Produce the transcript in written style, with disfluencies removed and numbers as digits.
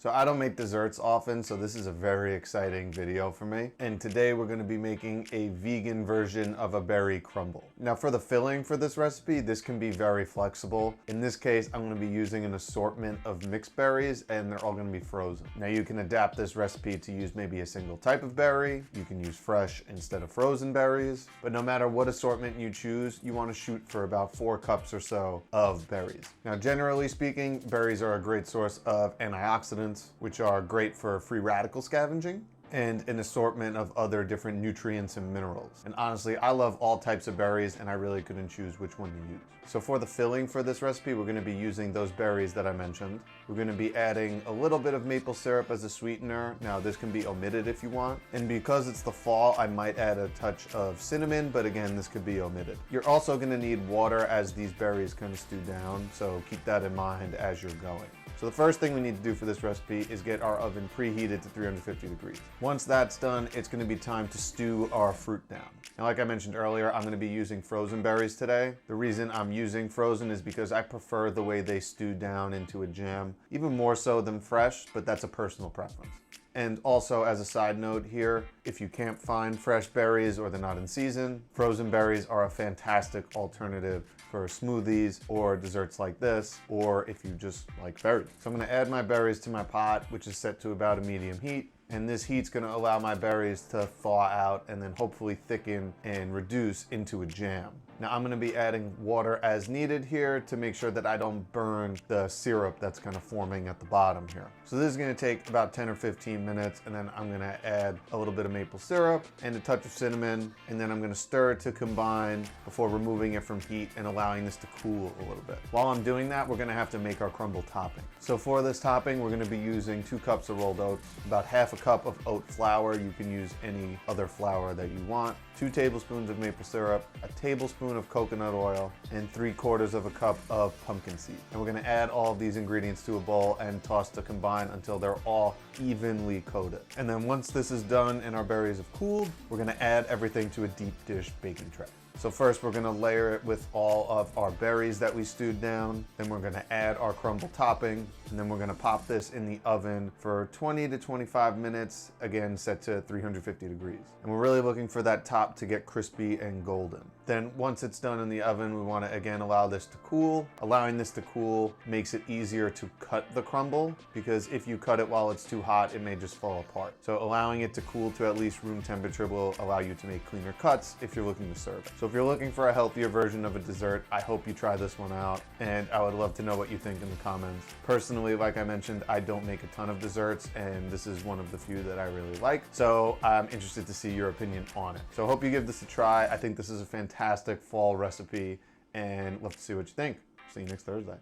So I don't make desserts often, so this is a very exciting video for me. And today we're gonna be making a vegan version of a berry crumble. Now for the filling for this recipe, this can be very flexible. In this case, I'm gonna be using an assortment of mixed berries and they're all gonna be frozen. Now you can adapt this recipe to use maybe a single type of berry. You can use fresh instead of frozen berries. But no matter what assortment you choose, you wanna shoot for about 4 cups or so of berries. Now generally speaking, berries are a great source of antioxidants, which are great for free radical scavenging, and an assortment of other different nutrients and minerals. And honestly, I love all types of berries and I really couldn't choose which one to use. So for the filling for this recipe, we're gonna be using those berries that I mentioned. We're gonna be adding a little bit of maple syrup as a sweetener. Now this can be omitted if you want. And because it's the fall, I might add a touch of cinnamon, but again, this could be omitted. You're also gonna need water as these berries kind of stew down, so keep that in mind as you're going. So the first thing we need to do for this recipe is get our oven preheated to 350 degrees. Once that's done, it's gonna be time to stew our fruit down. Now, like I mentioned earlier, I'm gonna be using frozen berries today. The reason I'm using frozen is because I prefer the way they stew down into a jam, even more so than fresh, but that's a personal preference. And also, as a side note here, if you can't find fresh berries or they're not in season, frozen berries are a fantastic alternative for smoothies or desserts like this, or if you just like berries. So I'm gonna add my berries to my pot, which is set to about a medium heat. And this heat's gonna allow my berries to thaw out and then hopefully thicken and reduce into a jam. Now I'm gonna be adding water as needed here to make sure that I don't burn the syrup that's kind of forming at the bottom here. So this is gonna take about 10 or 15 minutes, and then I'm gonna add a little bit of maple syrup and a touch of cinnamon, and then I'm gonna stir it to combine before removing it from heat and allowing this to cool a little bit. While I'm doing that, we're gonna have to make our crumble topping. So for this topping, we're gonna be using 2 cups of rolled oats, about half a cup of oat flour. You can use any other flour that you want, 2 tablespoons of maple syrup, a tablespoon of coconut oil, and 3/4 of a cup of pumpkin seed. And we're gonna add all of these ingredients to a bowl and toss to combine until they're all evenly coated. And then once this is done and our berries have cooled, we're gonna add everything to a deep dish baking tray. So first we're gonna layer it with all of our berries that we stewed down. Then we're gonna add our crumble topping, and then we're gonna pop this in the oven for 20 to 25 minutes, again set to 350 degrees. And we're really looking for that top to get crispy and golden. Then once it's done in the oven, we wanna again allow this to cool. Allowing this to cool makes it easier to cut the crumble, because if you cut it while it's too hot, it may just fall apart. So allowing it to cool to at least room temperature will allow you to make cleaner cuts if you're looking to serve it. So if you're looking for a healthier version of a dessert, I hope you try this one out, and I would love to know what you think in the comments. Personally, like I mentioned, I don't make a ton of desserts, and this is one of the few that I really like. So I'm interested to see your opinion on it. So I hope you give this a try. I think this is a fantastic fall recipe, and love to see what you think. See you next Thursday.